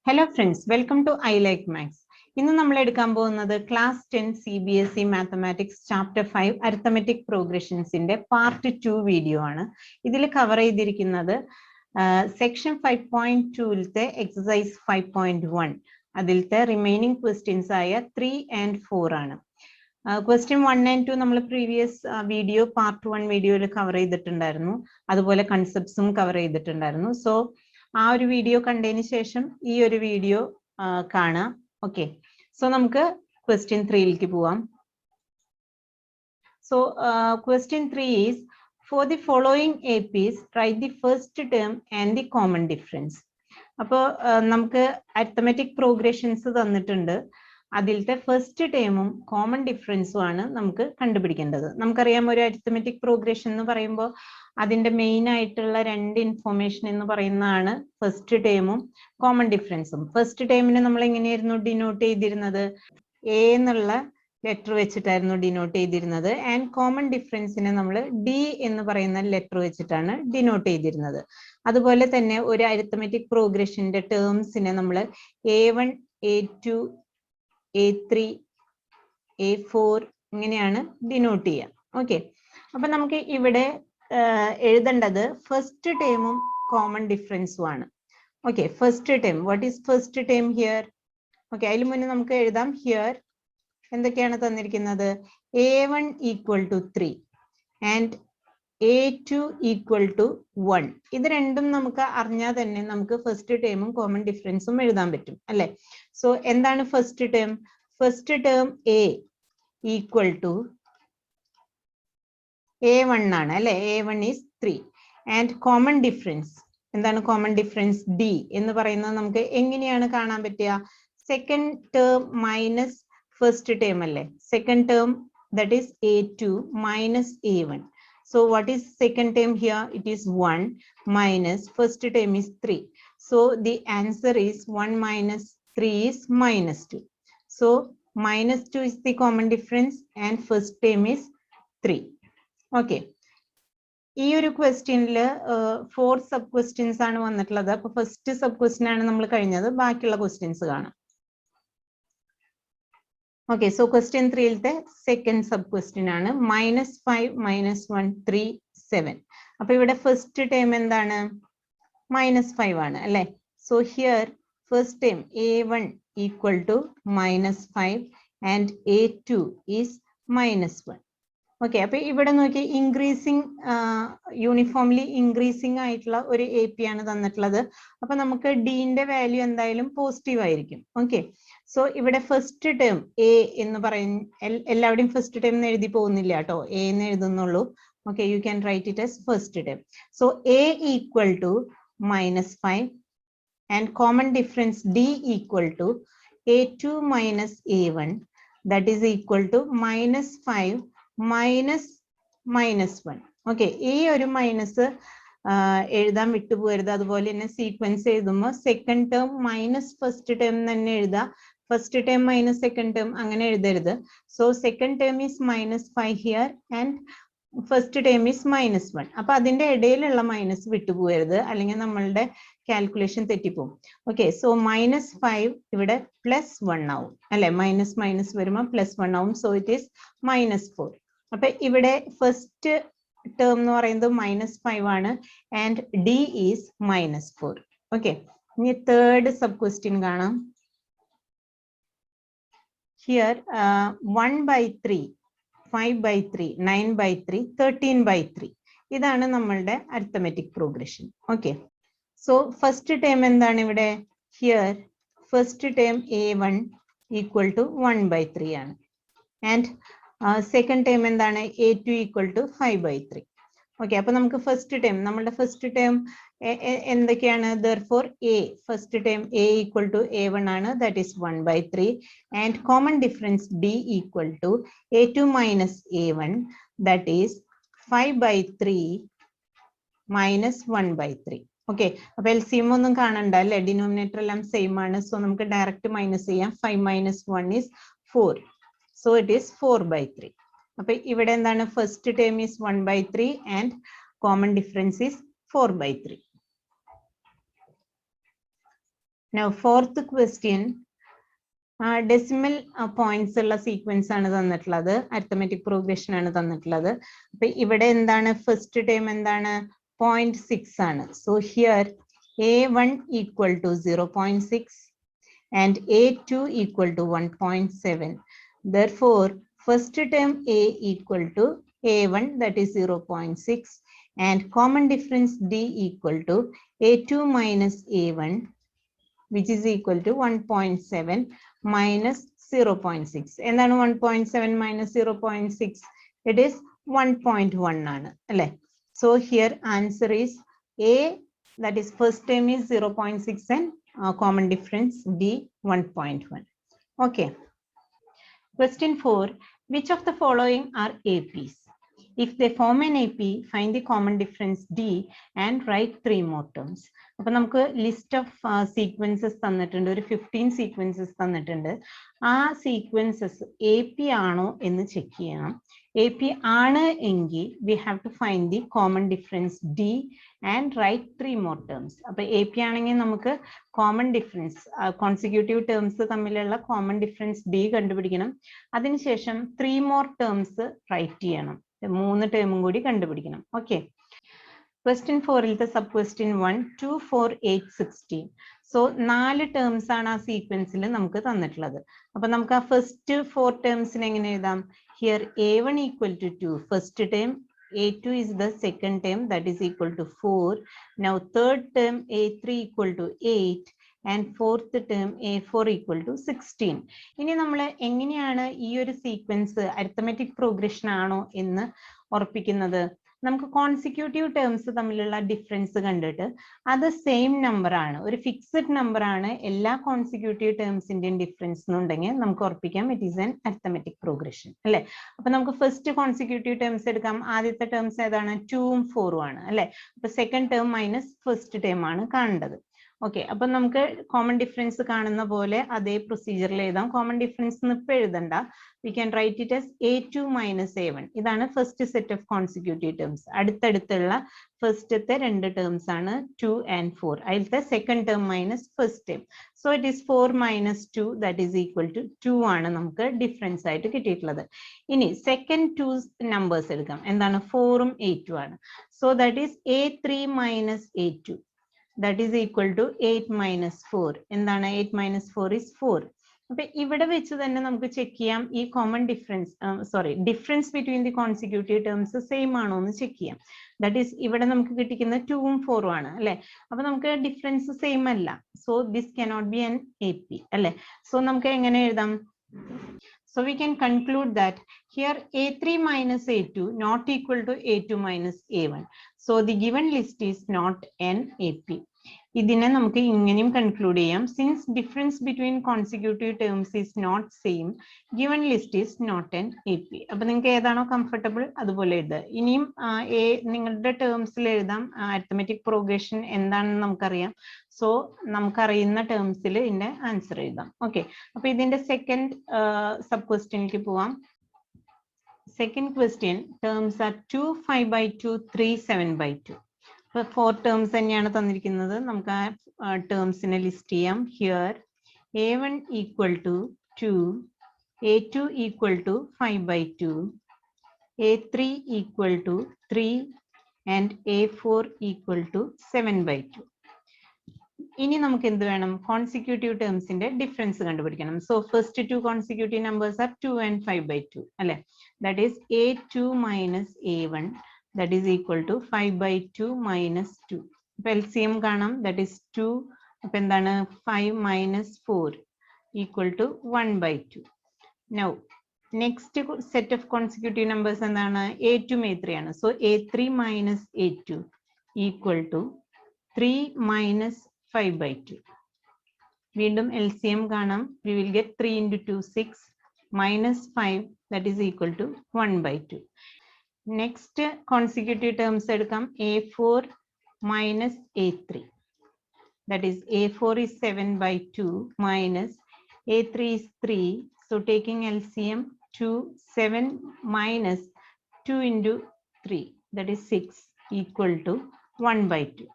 Hello friends, welcome to I Like Maths. ഇന്ന് നമ്മൾ എടുക്കാൻ പോകുന്നത് class 10 CBSE Mathematics Chapter 5 Arithmetic Progressionsന്റെ Part 2 video ആണ്. ഇതിൽ കവർ ചെയ്തിരിക്കുന്നത് സെക്ഷൻ 5.2ത്തെ എക്സസൈസ് 5.1 അതിലത്തെ റിമൈനിങ് ക്വസ്റ്റ്യൻസ് ആയ 3 and 4 ആണ്. ക്വസ്റ്റ്യൻ 1 and 2 നമ്മൾ പ്രീവിയസ് വീഡിയോ പാർട്ട് 1 വീഡിയോയിൽ കവർ ചെയ്തിട്ടുണ്ടായിരുന്നു. അതുപോലെ കൺസെപ്റ്റ്സും കവർ ചെയ്തിട്ടുണ്ടായിരുന്നു. സോ ആ ഒരു വീഡിയോ കണ്ടതിന് ശേഷം ഈ ഒരു വീഡിയോ കാണാം. ഓക്കെ, സോ നമുക്ക് ക്വസ്റ്റ്യൻ 3ലേക്ക് പോവാം. So question 3 is for the following APs write the first term and the common difference. അപ്പോൾ നമുക്ക് അരിത്തമെറ്റിക് പ്രോഗ്രഷൻസ് തന്നിട്ടുണ്ട്. അതിലത്തെ ഫസ്റ്റ് ടേമും കോമൺ ഡിഫറൻസും ആണ് നമുക്ക് കണ്ടുപിടിക്കേണ്ടത്. നമുക്കറിയാം ഒരു അരിത്തമെറ്റിക് പ്രോഗ്രഷൻ എന്ന് പറയുമ്പോൾ അതിന്റെ മെയിൻ ആയിട്ടുള്ള രണ്ട് ഇൻഫോർമേഷൻ എന്ന് പറയുന്നതാണ് ഫസ്റ്റ് ടേമും കോമൺ ഡിഫറൻസും. ഫസ്റ്റ് ടേമിന് നമ്മൾ എങ്ങനെയായിരുന്നു ഡിനോട്ട് ചെയ്തിരുന്നത്? എ എന്നുള്ള ലെറ്റർ വെച്ചിട്ടായിരുന്നു ഡിനോട്ട് ചെയ്തിരുന്നത്. ആൻഡ് കോമൺ ഡിഫറൻസിനെ നമ്മൾ ഡി എന്ന് പറയുന്ന ലെറ്റർ വെച്ചിട്ടാണ് ഡിനോട്ട് ചെയ്തിരുന്നത്. അതുപോലെ തന്നെ ഒരു അരിത്തമെറ്റിക് പ്രോഗ്രഷന്റെ ടേംസിനെ നമ്മൾ A1, A2, A3, A4 ഇങ്ങനെയാണ് ഡിനോട്ട് ചെയ്യുക. ഓക്കെ, അപ്പൊ നമുക്ക് ഇവിടെ എഴുതേണ്ടത് ഫസ്റ്റ് ടേമും കോമൺ ഡിഫറൻസും ആണ്. Okay, first term, what is first term here? Okay, അതിന് മുന്നേ നമുക്ക് എഴുതാം. ഹിയർ എന്തൊക്കെയാണ് തന്നിരിക്കുന്നത്? A1 equal to 3 and A2 equal to 1. ഇത് രണ്ടും നമുക്ക് അറിഞ്ഞാൽ തന്നെ നമുക്ക് ഫസ്റ്റ് ടേമും കോമൺ ഡിഫറൻസും എഴുതാൻ പറ്റും അല്ലെ? സോ എന്താണ് first term? First term A equal to A1 ആണ് അല്ലെ? A1 is 3 and common difference എന്താണ്? കോമൺ ഡിഫറൻസ് D എന്ന് പറയുന്നത് നമുക്ക് എങ്ങനെയാണ് കാണാൻ പറ്റുക? Second term minus first term അല്ലേ? Second term that is A2 minus A1. So what is second term here? It is 1 minus first term is 3. So the answer is 1 minus 3 is minus 2. So minus 2 is the common difference and first term is 3. Okay. ഈ ഒരു ക്വസ്റ്റ്യനില് 4 sub questions ആണ് വന്നിട്ടുള്ളത്. അപ്പൊ first sub question ആണ് നമ്മൾ കഴിഞ്ഞത്. ബാക്കിയുള്ള questions കാണാം. ഓക്കെ, സോ ക്വസ്റ്റ്യൻ 3ത്തെ സെക്കൻഡ് സബ് ക്വസ്റ്റ്യൻ ആണ്. -5 - 1 3 7. അപ്പൊ ഇവിടെ ഫസ്റ്റ് ടേം എന്താണ്? -5 ആണ് അല്ലെ? So here first term A1 equal to -5 and A2 is -1. Okay, അപ്പൊ ഇവിടെ നോക്കി ഇൻക്രീസിങ് യൂണിഫോംലി ഇൻക്രീസിങ് ആയിട്ടുള്ള ഒരു AP ആണ് തന്നിട്ടുള്ളത്. അപ്പൊ നമുക്ക് ഡിന്റെ വാല്യൂ എന്തായാലും പോസിറ്റീവ് ആയിരിക്കും. ഓക്കെ, സോ ഇവിടെ ഫസ്റ്റ് ടേം A എന്ന് പറയുന്ന എല്ലാവരുടെയും ഫസ്റ്റ് ടേം എന്ന് എഴുതി പോകുന്നില്ല കേട്ടോ, A എന്ന് എഴുതുന്നുള്ളൂ. Okay, you can write it as first term. So A equal to -5 and common difference D equal to A2 minus A1 that is equal to -5 minus -1. Okay, ഈ ഒരു മൈനസ് എഴുതാൻ വിട്ടുപോകരുത്. അതുപോലെ തന്നെ സീക്വൻസ് എഴുതുമ്പോൾ second term minus first term തന്നെ എഴുതുക. First term minus second term അങ്ങനെ എഴുതരുത്. So second term is -5 here and first term is -1. അപ്പൊ അതിന്റെ ഇടയിലുള്ള മൈനസ് വിട്ടുപോകരുത്, അല്ലെങ്കിൽ നമ്മളുടെ കാൽക്കുലേഷൻ തെറ്റിപ്പോകും. ഓക്കെ, സോ -5 ഇവിടെ +1 ആവും അല്ലെ? മൈനസ് വരുമ്പോൾ +1 ആവും. So it is -4. അപ്പൊ ഇവിടെ ഫസ്റ്റ് ടേം എന്ന് പറയുന്നത് -5 ആണ് ആൻഡ് D ഈസ് -4. ഓക്കെ, ഇനി തേർഡ് സബ് ക്വസ്റ്റ്യൻ കാണാം. ഹിയർ 1/3 5/3 9/3 13/3 ഇതാണ് നമ്മളുടെ arithmetic progression. Okay, so first term എന്താണ് ഇവിടെ? Here first term A1 equal to 1/3 ആണ് ആൻഡ് സെക്കൻഡ് ടേം എന്താണ്? A2 equal to 5/3. ഓക്കെ, അപ്പൊ നമുക്ക് ഫസ്റ്റ് ടേം, നമ്മളുടെ ഫസ്റ്റ് ടേം എന്തൊക്കെയാണ്? therefore A first term A equal to A1 ആണ്, that is 1/3 and common difference D equal to A2 minus A1 that is 5/3 minus 1/3. Okay, അപ്പൊ LCM ഒന്നും കാണണ്ട അല്ലെ? Denominator എല്ലാം സെയിം ആണ്. സോ നമുക്ക് ഡയറക്റ്റ് മൈനസ് ചെയ്യാം. 5 minus 1 is 4. So it is 4/3. അപ്പൊ ഇവിടെ എന്താണ്? First term is 1/3 and common difference is 4/3. Now fourth question, decimal points ഉള്ള sequence ആണ് തന്നിട്ടുള്ളത്, arithmetic progression ആണ് തന്നിട്ടുള്ളത്. അപ്പോൾ ഇവിടെ എന്താണ് first term എന്താണ് 0.6 ആണ്. So here a1 equal to 0.6 and a2 equal to 1.7. Therefore first term a equal to a1, that is 0.6, and common difference d equal to a2 minus a1, which is equal to 1.7 minus 0.6. എന്താണ് 1.7 minus 0.6? It is 1.1 ആണ് അല്ലേ? So here answer is a, that is first term is 0.6 and common difference d 1.1. Okay. Question 4. Which of the following are APs? If they form an AP, find the common difference d and write 3 more terms. അപ്പോൾ നമുക്ക് list of sequences തന്നിട്ടുണ്ട്, ഒരു 15 sequences തന്നിട്ടുണ്ട്. ആ sequences A P ആണോ എന്ന് check ചെയ്യണം. A P ആണ് എങ്കിൽ we have to find the common difference D and write 3 more terms. അപ്പൊ എ പി ആണെങ്കിൽ നമുക്ക് കോമൺ ഡിഫറൻസ് കോൺസിക്യൂട്ടീവ് ടേംസ് തമ്മിലുള്ള കോമൺ ഡിഫറൻസ് ഡി കണ്ടുപിടിക്കണം. അതിനുശേഷം 3 മോർ ടേംസ് റൈറ്റ് ചെയ്യണം, 3 ടേമും കൂടി കണ്ടുപിടിക്കണം. Okay. Question 4 is the sub question 1, 2, 4, 8, 16. So 4 terms ആണ് ആ സീക്വൻസിൽ നമുക്ക് തന്നിട്ടുള്ളത്. അപ്പൊ നമുക്ക് ആ ഫസ്റ്റ് 4 ടേംസിനെ എങ്ങനെ എഴുതാം? Here a1 equal to 2 first term, a2 is the second term, that is equal to 4. Now third term a3 equal to 8 and fourth term a4 equal to 16. ഇനി നമ്മൾ എങ്ങനെയാണ് ഈ ഒരു സീക്വൻസ് അരിത്തമെറ്റിക് പ്രോഗ്രഷൻ ആണോ എന്ന് ഉറപ്പിക്കുന്നത്? നമുക്ക് കോൺസിക്യൂട്ടീവ് ടേംസ് തമ്മിലുള്ള difference കണ്ടിട്ട് അത് സെയിം നമ്പർ ആണ്, ഒരു ഫിക്സഡ് നമ്പർ ആണ് എല്ലാ കോൺസിക്യൂട്ടീവ് ടേംസിന്റെയും ഡിഫറൻസ് എന്നുണ്ടെങ്കിൽ നമുക്ക് ഉറപ്പിക്കാം it is an arithmetic progression അല്ലെ. അപ്പൊ നമുക്ക് ഫസ്റ്റ് കോൺസിക്യൂട്ടീവ് ടേംസ് എടുക്കാം. ആദ്യത്തെ ടേംസ് ഏതാണ്? 2ഉം 4ഉം ആണ് അല്ലെ. അപ്പൊ second term minus first term ആണ് കാണേണ്ടത്. ഓക്കെ. അപ്പൊ നമുക്ക് കോമൺ ഡിഫറൻസ് കാണുന്ന പോലെ അതേ പ്രൊസീജിയറിൽ എഴുതാം. കോമൺ ഡിഫറൻസ് ഇപ്പൊ എഴുതണ്ട, we can write it as a2 minus a1. ഇതാണ് first set of consecutive terms. അടുത്തടുത്തുള്ള ഫസ്റ്റത്തെ 2 ടേംസ് ആണ് 2 and 4. അതിലത്തെ second term minus first term. So it is 4 minus 2, that is equal to 2 ആണ് നമുക്ക് ഡിഫറൻസ് ആയിട്ട് കിട്ടിയിട്ടുള്ളത്. ഇനി സെക്കൻഡ് 2 നമ്പേഴ്സ് എടുക്കാം. എന്താണ്? 4ഉം 8ഉം ആണ്. So that is a3 minus a2, that is equal to 8 minus 4. എന്താണ്? 8 minus 4 is 4. അപ്പൊ ഇവിടെ വെച്ച് തന്നെ നമുക്ക് ചെക്ക് ചെയ്യാം ഈ common difference difference between the consecutive terms same ആണോ എന്ന് ചെക്ക് ചെയ്യാം. ദാറ്റ് ഈസ് ഇവിടെ നമുക്ക് കിട്ടിക്കുന്ന 2ഉം 4ഉം ആണ് അല്ലെ. അപ്പൊ നമുക്ക് ഡിഫറൻസ് സെയിം അല്ല. So this cannot be an A P അല്ലെ. സോ നമുക്ക് എങ്ങനെ എഴുതാം? So we can conclude that here a3 minus a2 not equal to a2 minus a1. So the given list is not an AP. ഇതിനെ നമുക്ക് ഇങ്ങനെയും conclude ചെയ്യാം. Since difference between consecutive terms is not same, given list is not an A P. അപ്പൊ നിങ്ങൾക്ക് ഏതാണോ comfortable അതുപോലെ എഴുതുക. ഇനിയും നിങ്ങളുടെ ടേംസിൽ എഴുതാം. അരിത്തമെറ്റിക് പ്രോഗ്രഷൻ എന്താണെന്ന് നമുക്കറിയാം. സോ നമുക്കറിയുന്ന ടേംസിൽ ഇതിന്റെ ആൻസർ എഴുതാം. ഓക്കെ. അപ്പൊ ഇതിന്റെ സെക്കൻഡ് സബ് ക്വസ്റ്റ്യനിലേക്ക് പോവാം. Second question terms R 2, 5/2, 3, 7/2. 4 terms തന്നെയാണ് തന്നിരിക്കുന്നത്. നമുക്ക് ആ ടേംസിനെ ലിസ്റ്റ് ചെയ്യാം. Here a1 equal to 2, a2 equal to 5/2, a3 equal to 3 and a4 equal to 7/2. ഇനി നമുക്ക് എന്ത് വേണം? കോൺസിക്യൂട്ടീവ് ടേംസിന്റെ ഡിഫറൻസ് കണ്ടുപിടിക്കണം. So first 2 consecutive numbers are 2 and 5/2 അല്ലെ. That is a2 minus a1, that is equal to 5/2 minus 2. അപ്പൊ LCM കാണാം. That is 2. അപ്പൊ എന്താണ്? 5 minus 4 equal to 1/2. Now next set of consecutive numbers എന്താണ്? a2 a3 ആണ്. So a3 minus a2 equal to 3 minus 5/2. വീണ്ടും LCM കാണാം. We will get 3 into 2 6 minus 5, that is equal to 1/2. Next consecutive terms എടുക്കാം. a4 minus a3, that is a4 is 7/2 minus a3 is 3. So taking LCM 2, 7 minus 2 into 3, that is 6 equal to 1/2.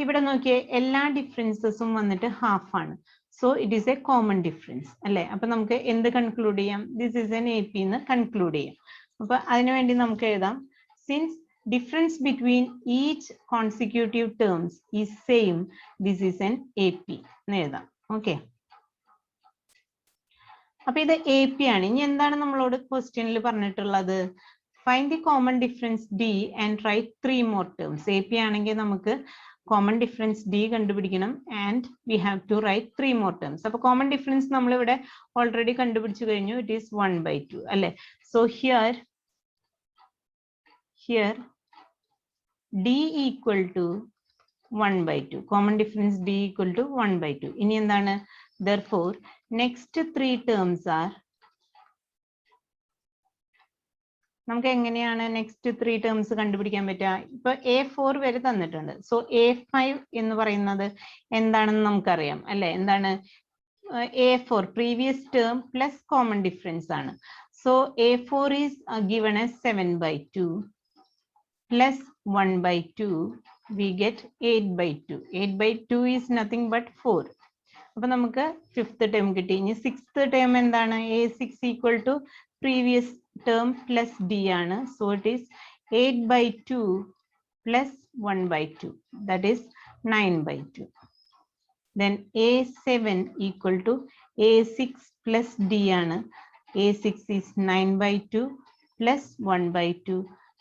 ഇവിടെ നോക്കിയേ എല്ലാ ഡിഫറൻസസും വന്നിട്ട് half ആണ്. So it is A common difference അല്ലെ. അപ്പൊ നമുക്ക് എന്ത് കൺക്ലൂഡ് ചെയ്യാം? ദിസ് ഈസ് എൻ AP എന്ന് കൺക്ലൂഡ് ചെയ്യാം. അപ്പൊ അതിനുവേണ്ടി നമുക്ക് എഴുതാം since difference between each consecutive terms is same, this is an AP എന്ന് എഴുതാം. ഓക്കെ, അപ്പൊ ഇത് AP ആണ്. ഇനി എന്താണ് നമ്മളോട് ക്വസ്റ്റ്യനിൽ പറഞ്ഞിട്ടുള്ളത്? Find the common difference D and write 3 more terms. AP ആണെങ്കിൽ നമുക്ക് കോമൺ ഡിഫറൻസ് D കണ്ടുപിടിക്കണം and we have to write 3 more terms. അപ്പൊ കോമൺ ഡിഫറൻസ് നമ്മൾ ഇവിടെ ഓൾറെഡി കണ്ടുപിടിച്ചു കഴിഞ്ഞു. It is 1/2 അല്ലെ. So here D equal to 1/2. Common difference D equal to 1/2. ഇനി എന്താണ്? Therefore, next 3 terms are, നമുക്ക് എങ്ങനെയാണ് നെക്സ്റ്റ് 3 ടേംസ് കണ്ടുപിടിക്കാൻ പറ്റുക? ഇപ്പൊ A4 വരെ തന്നിട്ടുണ്ട്. സോ A5 എന്ന് പറയുന്നത് എന്താണെന്ന് നമുക്കറിയാം അല്ലെ. എന്താണ്? A4 previous term plus common difference ആണ്. So A4 is given as 7/2 plus 1/2, we get 8/2. 8/2 is nothing but 4. അപ്പൊ നമുക്ക് ഫിഫ്ത്ത് ടേം കിട്ടി. ഇനി സിക്സ്ത് ടേം എന്താണ്? A6 equal to previous term plus D ആണ്. So it is 8/2 plus 1/2, that is 9/2. Then A7 equal to A6 plus D ആണ്. A6 is 9/2 plus 1/2,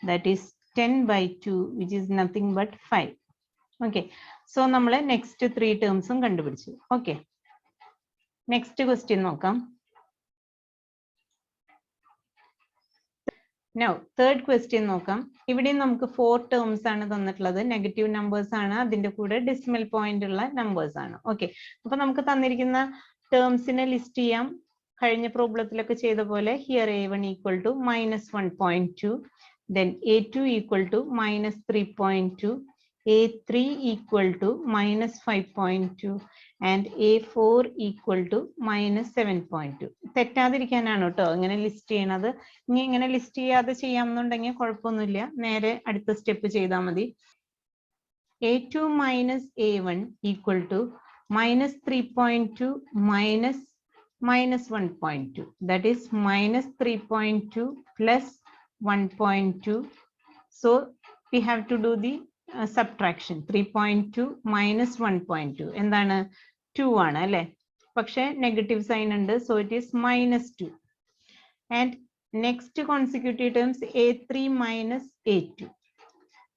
that is 10/2, which is nothing but 5. Okay, so നമ്മൾ next 3 ടേംസും കണ്ടുപിടിച്ചു. Okay, next question നോക്കാം. Now third question നോക്കാം. ഇവിടെ നമുക്ക് 4 terms ആണ് തന്നിട്ടുള്ളത്. Negative numbers ആണ്, അതിന്റെ കൂടെ ഡെസിമൽ പോയിന്റ് ഉള്ള നമ്പേഴ്സ് ആണ്. ഓക്കെ, അപ്പൊ നമുക്ക് തന്നിരിക്കുന്ന ടേംസിനെ ലിസ്റ്റ് ചെയ്യാം. കഴിഞ്ഞ പ്രോബ്ലത്തിലൊക്കെ ചെയ്ത പോലെ here A1 equal to -1.2, then A2 equal to -3.2, A3 equal to -5.2 and A4 equal to -7.2. തെറ്റാതിരിക്കാനാണ് കേട്ടോ ഇങ്ങനെ ലിസ്റ്റ് ചെയ്യണത്. ഇനി ഇങ്ങനെ ലിസ്റ്റ് ചെയ്യാതെ ചെയ്യാമെന്നുണ്ടെങ്കിൽ കുഴപ്പമൊന്നുമില്ല, നേരെ അടുത്ത സ്റ്റെപ്പ് ചെയ്താൽ മതി. A2 minus A1 equal to -3.2 minus -1.2, that is -3.2 plus 1.2. So we have to do the subtraction. 3.2 minus 1.2 എന്താണ്? 2 ആണ് അല്ലെ. പക്ഷെ നെഗറ്റീവ് സൈൻ ഉണ്ട്. So it is -2. And next consecutive terms A3 minus A2,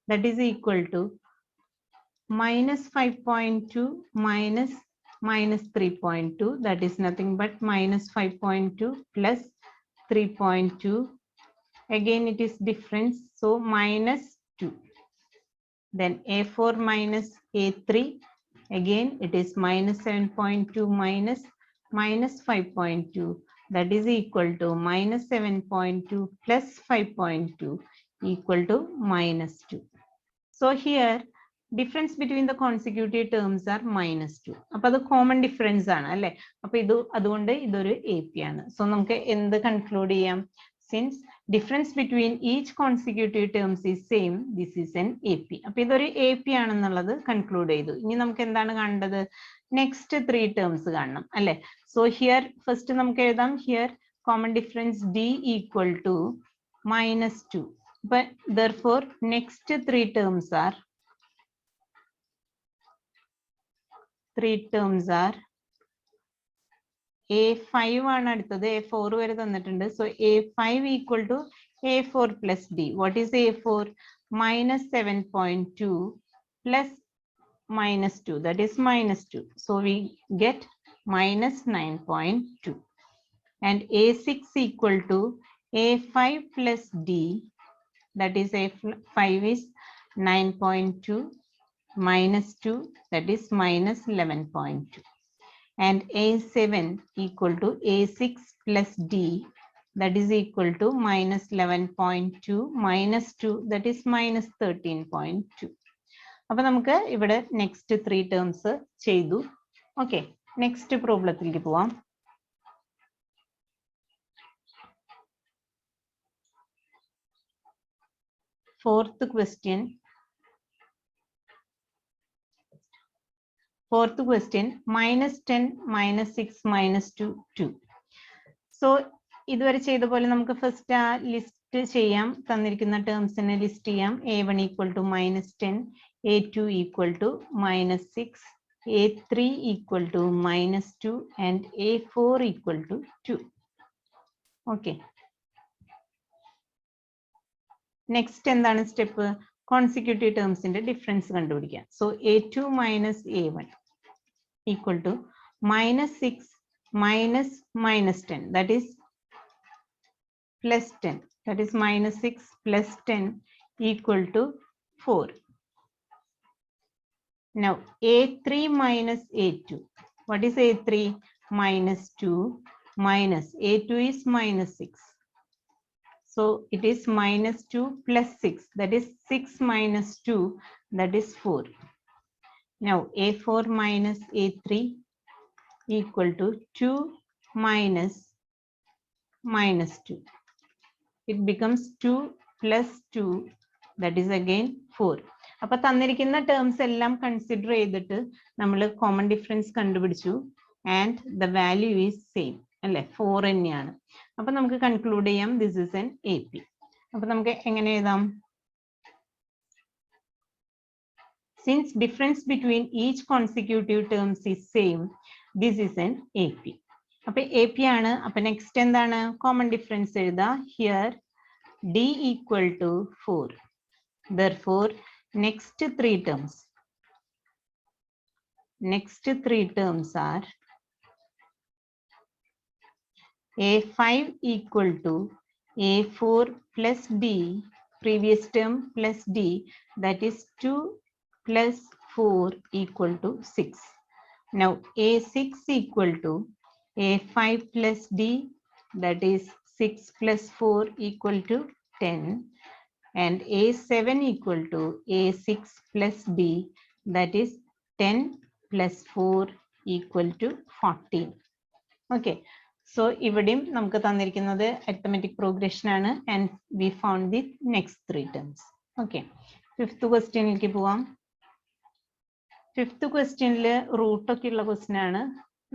that is equal to -5.2 minus -3.2, that is nothing but -5.2 plus 3.2. Again it is difference, so -2. Then A4 minus A3, again it is -7.2 minus -5.2, that is equal to -7.2 plus 5.2 equal to -2. So here difference between the consecutive terms are -2. അപ്പൊ അത് common difference ആണ് അല്ലെ. അപ്പൊ അതുകൊണ്ട് ഇതൊരു AP ആണ്. So നമുക്ക് എന്ത് കൺക്ലൂഡ് ചെയ്യാം? Since difference between each consecutive terms is same, this is an AP. അപ്പൊ ഇതൊരു AP ആണെന്നുള്ളത് കൺക്ലൂഡ് ചെയ്തു. ഇനി നമുക്ക് എന്താണ് കാണേണ്ടത്? നെക്സ്റ്റ് 3 ടേംസ് കാണണം അല്ലെ. സോ ഹിയർ ഫസ്റ്റ് നമുക്ക് എഴുതാം. Here common difference D equal to -2. അപ്പൊ therefore next 3 terms are A5 ആണ് അടുത്തത്. A4 വരെ തന്നിട്ടുണ്ട്. So A5 equal to A4 plus D. What is A4? -7.2 plus -2, that is -2. So we get -9.2. And A6 equal to A5 plus D, that is A5 is 9.2 -2, that is -11.2. And A7 equal to A6 plus D, that is equal to -11.2 -2, that is -13.2. അപ്പൊ നമുക്ക് ഇവിടെ next 3 terms ചെയ്തു. Okay, next പ്രോബ്ലത്തിലേക്ക് പോവാം. Fourth question. Fourth question, minus 10, minus 6, minus 2, 2. So, ഇതുവരെ ചെയ്ത പോലെ നമുക്ക് first ആ ലിസ്റ്റ് ചെയ്യാം. തന്നിരിക്കുന്ന ടേംസിനെ ലിസ്റ്റ് ചെയ്യാം. A1 equal to minus 10, A2 equal to minus 6, A3 equal to minus 2, and A4 equal to 2. Okay. Next എന്താണ് സ്റ്റെപ്പ്? കോൺസിക്യൂട്ടീവ് ടേംസിന്റെ ഡിഫറൻസ് കണ്ടുപിടിക്കാം. So A2 minus A1 equal to minus 6 minus minus 10, that is plus 10, that is minus 6 plus 10 equal to 4. Now A3 minus A2, what is A3? Minus 2 minus A2 is minus 6. So it is minus 2 plus 6, that is 6 minus 2, that is 4. Now A4 minus A3 equal to 2 minus minus 2. It becomes 2 plus 2, that is again 4. അപ്പോൾ തന്നിരിക്കുന്ന terms എല്ലാം consider ചെയ്തിട്ട് നമ്മൾ common difference കണ്ടുപിടിച്ചു. And the value is same അല്ലെ, 4 തന്നെയാണ്. അപ്പൊ നമുക്ക് കൺക്ലൂഡ് ചെയ്യാം ദിസ് ഇസ് എൻ AP. അപ്പൊ നമുക്ക് എങ്ങനെ എഴുതാം? Since difference between each consecutive terms is same, this is an AP. അപ്പൊ AP ആണ്. അപ്പൊ നെക്സ്റ്റ് എന്താണ്? കോമൺ ഡിഫറൻസ് എഴുതാ. Here D equal to 4. Therefore, next three terms are A5 equal to A4 plus D, previous term plus D, that is 2 plus 4 equal to 6. Now A6 equal to A5 plus D, that is 6 plus 4 equal to 10. And A7 equal to A6 plus D, that is 10 plus 4 equal to 14. Okay. So ഇവിടെയും നമുക്ക് തന്നിരിക്കുന്നത് arithmetic progression ആണ്. And we found the next three terms. Okay, fifth ക്വസ്റ്റ്യനിലേക്ക് പോവാം. Fifth ക്വസ്റ്റ്യനിൽ റൂട്ടൊക്കെ ഉള്ള question ആണ്.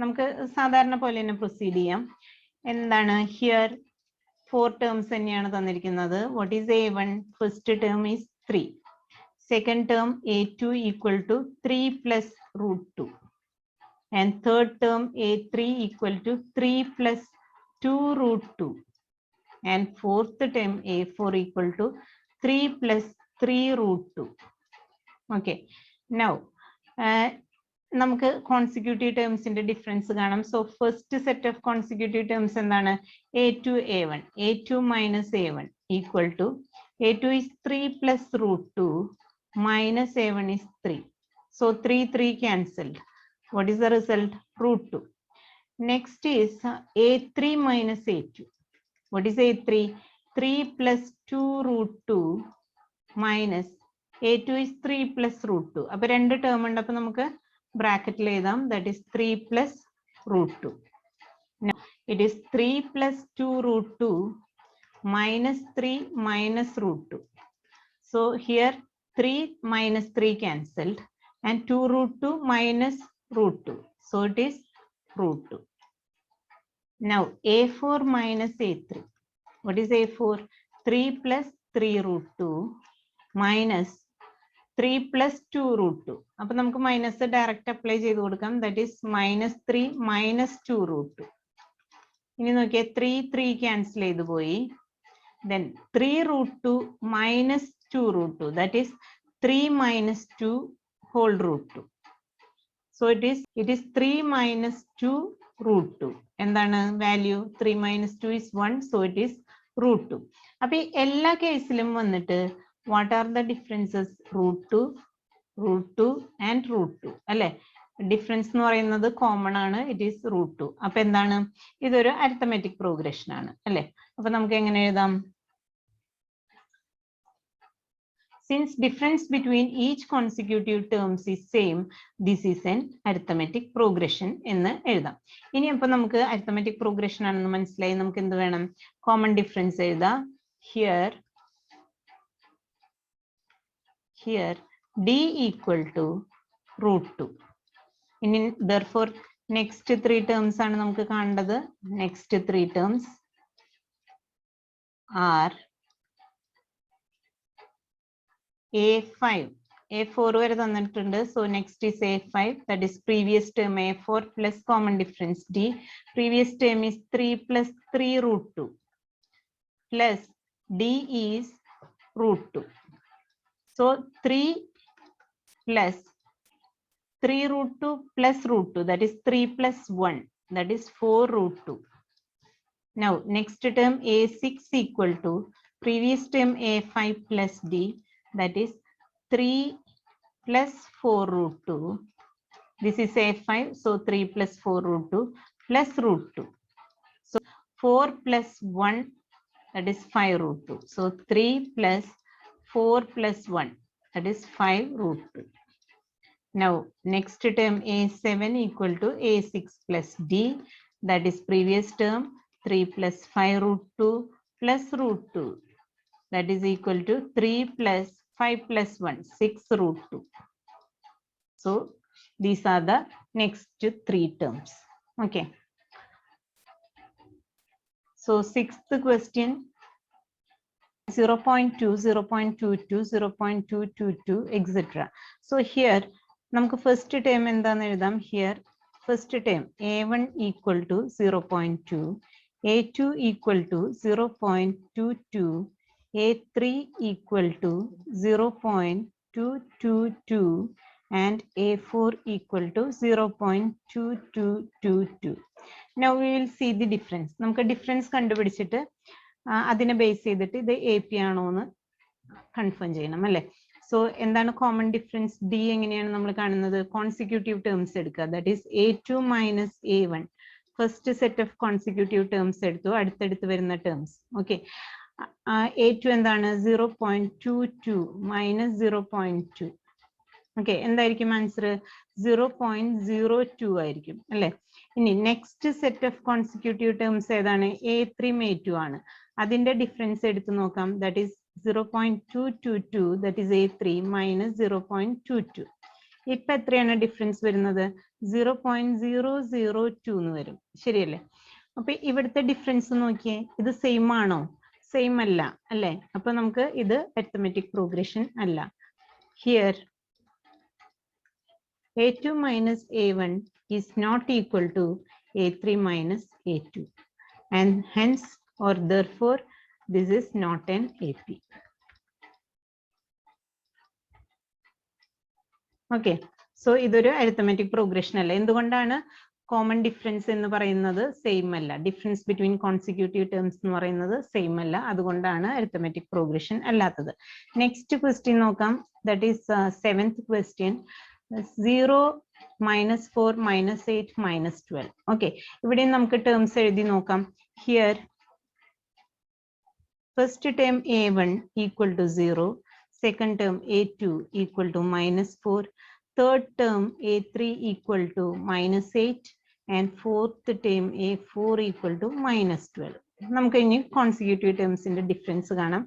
നമുക്ക് സാധാരണ പോലെ തന്നെ പ്രൊസീഡ് ചെയ്യാം. എന്താണ് ഹിയർ 4 ടേംസ് തന്നെയാണ് തന്നിരിക്കുന്നത്. What is A1? First term is 3. Second term A2 equal to 3 plus root 2. And third term A3 equal to 3 plus 2 root 2. And fourth term A4 equal to 3 plus 3 root 2. Okay. Now, നമുക്ക് consecutive ടേംസിന്റെ difference കാണാം. So first set of consecutive terms എന്താണ്? A2 A1. A2 minus A1 equal to A2 is 3 plus root 2 minus A1 is 3. So 3 cancelled. What is the result? Root 2. Next is A3 minus A2. What is A3? 3 plus 2 root 2 minus A2 is 3 plus root 2. അപ്പോൾ രണ്ട് term ഉണ്ട്. അപ്പോൾ നമുക്ക് ബ്രാക്കറ്റിൽ എഴുതാം. That is 3 plus root 2. Now it is 3 plus 2 root 2 minus 3 minus root 2. So here 3 minus 3 cancelled and 2 root 2 minus root 2. So it is root 2. Now A4 minus A3. What is A4? 3 plus 3 root 2 minus 3 plus 2 root 2. അപ്പോൾ നമുക്ക് minus direct apply ചെയ്ത് കൊടുക്കാം. That is minus 3 minus 2 root 2. ഇനി നോക്കിയേ 3 cancel ചെയ്ത് പോയി. Then 3 root 2 minus 2 root 2. That is 3 minus 2 whole root 2. So it is 3 minus 2 root 2. എന്താണ് value? 3 minus 2 is 1. So it is root 2. അപ്പൊ എല്ലാ കേസിലും വന്നിട്ട് what are the differences? root 2 and root 2 അല്ലെ. ഡിഫറൻസ് എന്ന് പറയുന്നത് കോമൺ ആണ്. It is root 2. അപ്പൊ എന്താണ്? ഇതൊരു അരിത്തമെറ്റിക് പ്രോഗ്രഷൻ ആണ് അല്ലെ. അപ്പൊ നമുക്ക് എങ്ങനെ എഴുതാം? Since difference between each consecutive terms is same, this is an arithmetic progression എന്ന് എഴുതാം. ഇനി അപ്പൊ നമുക്ക് arithmetic progression ആണെന്ന് മനസ്സിലായി. നമുക്ക് എന്ത് വേണം? കോമൺ ഡിഫറൻസ് എഴുതാം. Here D equal to root 2. therefore next 3 terms ആണ് നമുക്ക് കാണേണ്ടത്. Next 3 terms are A5. A4 വരെ തന്നിട്ടുണ്ട്. So next is A5. That is previous term A4 plus common difference D. Previous term is 3 plus 3 root 2 plus D is root 2. So 3 plus 3 root 2 plus root 2, that is 3 plus 1, that is 4 root 2. Now next term A6 equal to previous term A5 plus D, that is 3 plus 4 root 2. This is A5, so 3 plus 4 root 2 plus root 2. So 4 plus 1, that is 5 root 2. So 3 plus 4 plus 1, that is 5 root 2. Now next term A7 equal to A6 plus D, that is previous term 3 plus 5 root 2 plus root 2, that is equal to 3 plus 5 plus 1, 6 root 2. So these are the next 3 terms. Okay. So sixth question, 0.2, 0.22, 0.222, etc. So here നമുക്ക് first term എന്താന്ന് എഴുതാം. Here first term A1 equal to 0.2, A2 equal to 0.22, A3 equal to 0.222 and A4 equal to 0.2222. Now we will see the difference. നമുക്ക് difference കണ്ടുപിടിച്ചിട്ട് അതിനെ base ചെയ്തിട്ട് ഇത് AP ആണോ എന്ന് കൺഫേം ചെയ്യണം അല്ലേ. സോ എന്താണ് കോമൺ ഡിഫറൻസ്? ഡി എങ്ങനെയാണ് നമ്മൾ കാണുന്നത്? കോൺസിക്യൂട്ടീവ് ടേംസ് എടുക്കുക. That is A2 minus A1. First set of consecutive terms എടുത്തു, അടുത്തടുത്ത് വരുന്ന ടേംസ്. ഓക്കെ, A2 എന്താണ്? 0.22 മൈനസ് 0.2. ഓക്കെ, എന്തായിരിക്കും ആൻസർ? 0.02 ആയിരിക്കും അല്ലെ. ഇനി next set of consecutive terms ഏതാണ്? A3 A2 ആണ്. അതിന്റെ ഡിഫറൻസ് എടുത്ത് നോക്കാം. That is 0.222, that is A3 minus 0.22. ഇപ്പൊ എത്രയാണ് ഡിഫറൻസ് വരുന്നത്? 0.002 എന്ന് വരും, ശരിയല്ലേ? അപ്പൊ ഇവിടുത്തെ ഡിഫറൻസ് നോക്കിയേ, ഇത് സെയിം ആണോ? സെയിം അല്ല അല്ലെ. അപ്പൊ നമുക്ക് ഇത് അരിത്തമെറ്റിക് പ്രോഗ്രഷൻ അല്ല. Here A2 minus A1 is not equal to A3 minus A2 and hence or therefore this is not an AP. Okay, so ഇതൊരു അരിത്തമെറ്റിക് പ്രോഗ്രഷൻ അല്ല. എന്തുകൊണ്ടാണ്? കോമൺ ഡിഫറൻസ് എന്ന് പറയുന്നത് സെയിം അല്ല. ഡിഫറൻസ് ബിറ്റ്വീൻ കോൺസിക്യൂട്ടീവ് ടേംസ് എന്ന് പറയുന്നത് same അല്ല, അതുകൊണ്ടാണ് അരിത്തമെറ്റിക് പ്രോഗ്രഷൻ അല്ലാത്തത്. നെക്സ്റ്റ് ക്വസ്റ്റ്യൻ നോക്കാം. That is seventh question. 0 minus 4 minus 8 minus 12. Okay, ഇവിടെ നമുക്ക് ടേംസ് എഴുതി നോക്കാം. Here first term A1 equal to 0, second term A2 equal to minus 4, third term A3 equal to minus 8 and fourth term A4 equal to minus 12. നമുക്ക് ഇനി consecutive ടേംസിന്റെ difference കാണാം.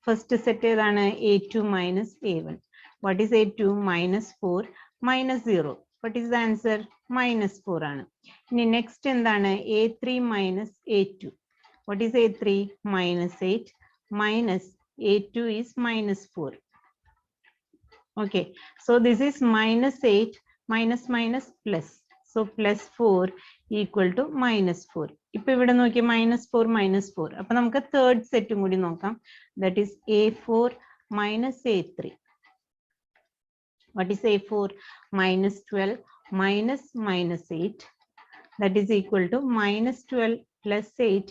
First set ഏതാണ്? A2 minus A1. What is A2? minus 4 minus 0. What is the answer? minus 4 ആണ്. ഇനി next എന്താണ്? A3 minus A2. What is A3? minus 8 minus A2 is minus 4. Okay, so this is minus 8 minus minus plus. So plus 4 equal to minus 4. ഇപ്പൊ ഇവിടെ നോക്കി minus 4 minus 4. അപ്പൊ നമുക്ക് third സെറ്റും കൂടി നോക്കാം. That is A4 minus A3. What is A4? minus 12 minus minus 8. That is equal to minus 12 plus 8.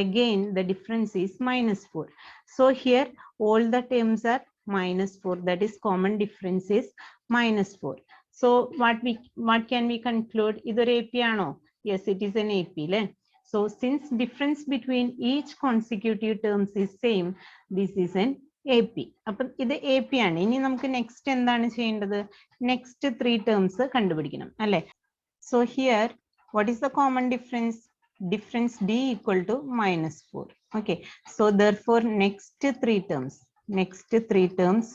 Again the difference is minus 4. So here all the terms are minus 4, that is common difference is minus 4. So what can we conclude? Either AP ആണോ? Yes, it is an AP le. So since difference between each consecutive terms is same, this is an AP. അപ്പം ഇത് AP ആണ്. ഇനി നമുക്ക് next എന്താണ് ചെയ്യേണ്ടത്? Next 3 terms കണ്ടുപിടിക്കണം അല്ലെ. So here what is the common difference? Difference D equal to minus 4. Okay, so therefore next 3 terms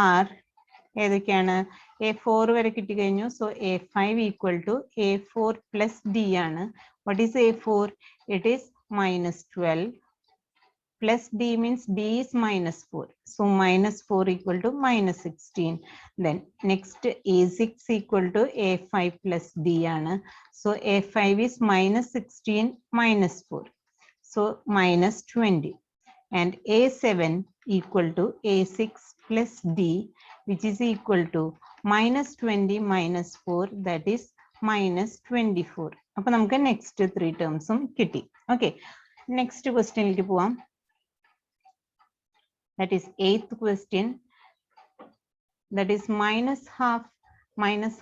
are ഏതൊക്കെയാണ്? A4 വരെ കിട്ടി കഴിഞ്ഞു. So A5 equal to A4 plus D ആണ്. What is A4? It is -12 plus D means D is -4. So -4 equal to -16. Then next A6 equal to A5 plus D ആണ്. So A5 is -16 -4. So -20. And A7 equal to A6 plus D, which is equal to -20 -4, that is -24. അപ്പോൾ നമുക്ക് next 3 terms കിട്ടി. Okay. Next question ലേക്ക് പോവാം. That is 8th question. That is -half, -half,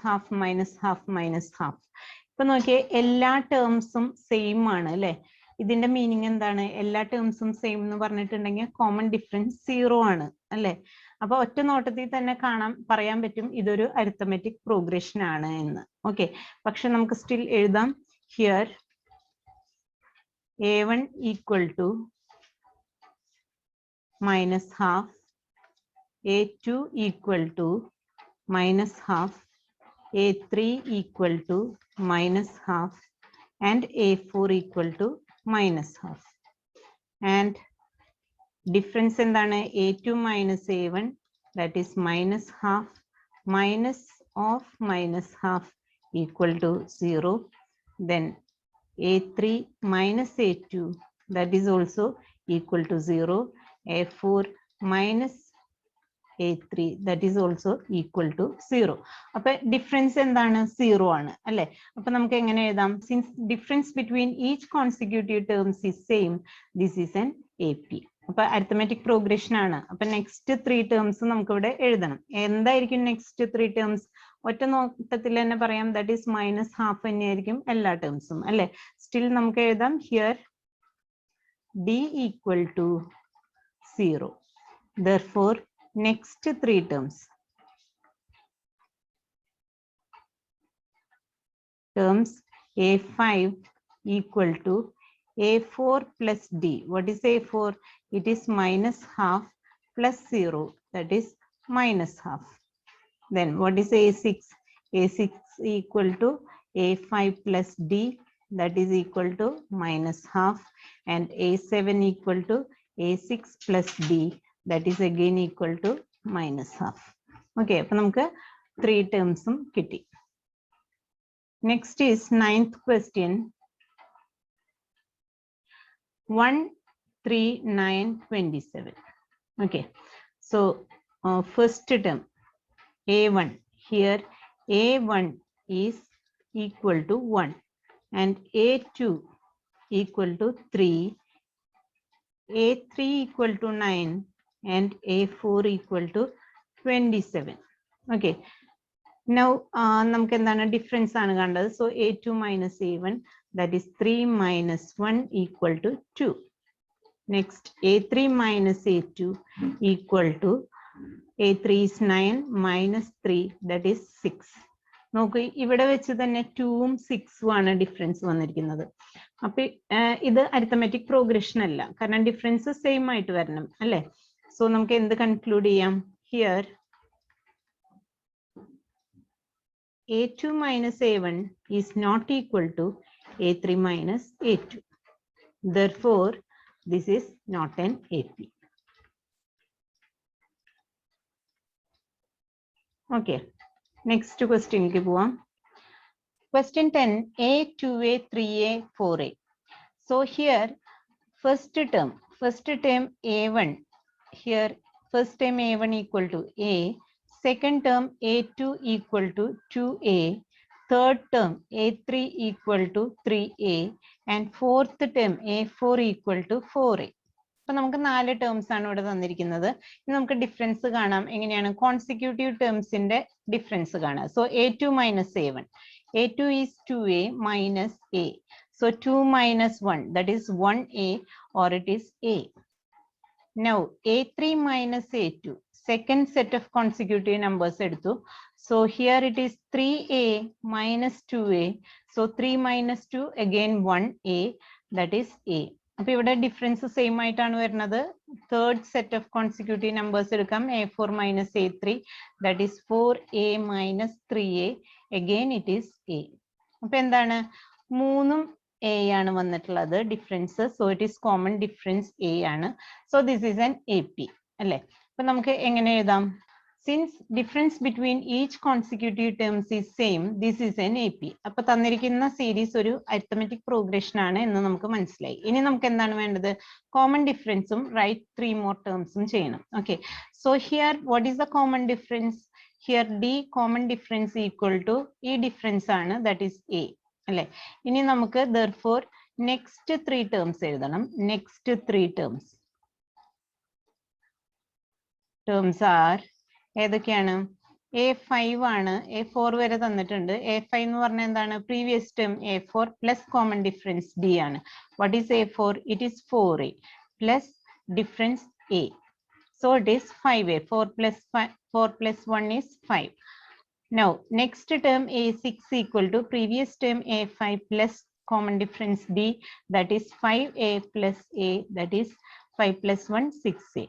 -half, -half. ഇപ്പൊ നോക്കിയേ, എല്ലാ ടേംസും same ആണ് അല്ലെ? ഇതിന്റെ മീനിങ് എന്താണ്? എല്ലാ ടേംസും സെയിം എന്ന് പറഞ്ഞിട്ടുണ്ടെങ്കിൽ കോമൺ ഡിഫറൻസ് 0 ആണ് അല്ലെ? അപ്പൊ ഒറ്റ നോട്ടത്തിൽ തന്നെ പറയാൻ പറ്റും ഇതൊരു അരിത്തമെറ്റിക് പ്രോഗ്രഷൻ ആണ് എന്ന്. ഓക്കെ, പക്ഷെ നമുക്ക് സ്റ്റിൽ എഴുതാം. Here A1 equal to -half, A2 equal to -half, A3 equal to -half, and A4 equal to -half. And difference എന്താണ്? A2 minus A1, that is -half, minus of -half equal to 0. Then A3 minus A2, that is also equal to 0. A4 minus A3, that is also equal to 0. അപ്പോൾ difference എന്താണ്? 0 ആണ് അല്ലെ? അപ്പൊ നമുക്ക് എങ്ങനെ എഴുതാം? Since difference between each consecutive terms is same, this is N AP. അപ്പൊ arithmetic progression ആണ്. അപ്പൊ നെക്സ്റ്റ് 3 ടേംസ് നമുക്ക് ഇവിടെ എഴുതണം. എന്തായിരിക്കും നെക്സ്റ്റ് 3 ടേംസ്? ഒറ്റ നോട്ടത്തിൽ തന്നെ പറയാം, ദാറ്റ് ഈസ് -half തന്നെയായിരിക്കും എല്ലാ ടേംസും അല്ലെ? സ്റ്റിൽ നമുക്ക് എഴുതാം here D equal to 0. Therefore, next 3 terms A5 equal to A4 plus D. What is A4? It is -half plus 0, that is -half. Then what is A6? A6 equal to A5 plus D, that is equal to -half, and A7 equal to A6 plus D, that is again equal to -half. Okay, അപ്പോൾ നമുക്ക് 3 ടേംസും കിട്ടി. Next is 9th question. 1, 3, 9, 27. Okay, so first term A1, here A1 is equal to 1 and A2 equal to 3, A3 equal to 9 and A4 equal to 27. Okay, now നമുക്ക് എന്താണ്? Difference ആണ് കണ്ടത്. So A2 minus A1, that is 3 minus 1 equal to 2. Next A3 minus A2 equal to A3 is 9 minus 3, that is 6. നോക്കൂ, ഇവിടെ വെച്ച് തന്നെ 2ഉം 6ഉം ആണ് difference വന്നിരിക്കുന്നത്. അപ്പൊ ഇത് അരിത്തമെറ്റിക് പ്രോഗ്രഷൻ അല്ല, കാരണം ഡിഫറൻസ് സെയിം ആയിട്ട് വരണം അല്ലെ? സോ നമുക്ക് എന്ത് കൺക്ലൂഡ് ചെയ്യാം? Here A2 minus A1 is not equal to A3 minus A2. Therefore, this is not an AP. Okay, next question ലേക്ക് പോവാം. Question 10, A, 2A, 3A, 4A. So here, first term A1, here first term A1 equal to A, second term A2 equal to 2A, third term A3 equal to 3A, and fourth term A4 equal to 4A. അപ്പൊ നമുക്ക് 4 terms ആണ് ഇവിടെ തന്നിരിക്കുന്നത്. ഇനി നമുക്ക് difference കാണാം. എങ്ങനെയാണ്? Consecutive ടേംസിന്റെ difference കാണാം. So A2 minus A1. A2 is 2A minus A. So 2 minus 1, that is 1A, or it is A. Now A3 minus A2, second set of consecutive numbers eduthu. So here it is 3A minus 2A. So 3 minus 2, again 1A, that is A. അപ്പൊ ഇവിടെ difference same ആയിട്ടാണ് വരുന്നത്. Third set of consecutive numbers എടുക്കാം. A4 minus A3 that is 4A minus 3A. again it is A. അപ്പൊ എന്താണ്, മൂന്നും A ആണ് വന്നിട്ടുള്ളത് difference. So it is common difference A ആണ്. So this is an AP അല്ലെ. അപ്പൊ നമുക്ക് എങ്ങനെ എഴുതാം? Since difference between each consecutive terms is same, this is an AP. അപ്പൊ തന്നിരിക്കുന്ന സീരീസ് ഒരു അരിത്തമെറ്റിക് പ്രോഗ്രഷൻ ആണ് എന്ന് നമുക്ക് മനസ്സിലായി. ഇനി നമുക്ക് എന്താണ് വേണ്ടത്? കോമൺ ഡിഫറൻസും റൈറ്റ് 3 more termsഉം ചെയ്യണം. Okay, so here what is the common difference? Here D common difference equal to ഈ ഡിഫറൻസ് ആണ്, ദാറ്റ് ഈസ് A അല്ലെ. ഇനി നമുക്ക് therefore നെക്സ്റ്റ് 3 terms എഴുതണം. നെക്സ്റ്റ് 3 terms are ഏതൊക്കെയാണ്? A5 ആണ്. A4 വരെ തന്നിട്ടുണ്ട്. A5 എന്ന് പറഞ്ഞാൽ എന്താണ്? Previous term A4 plus common difference D ആണ്. What is A4? It is 4A plus difference A. So it is 5A. 4 plus 1 is 5. Now next term A6 equal to previous term A5 plus common difference D, that is 5A plus A, that is 5 plus 1 6A.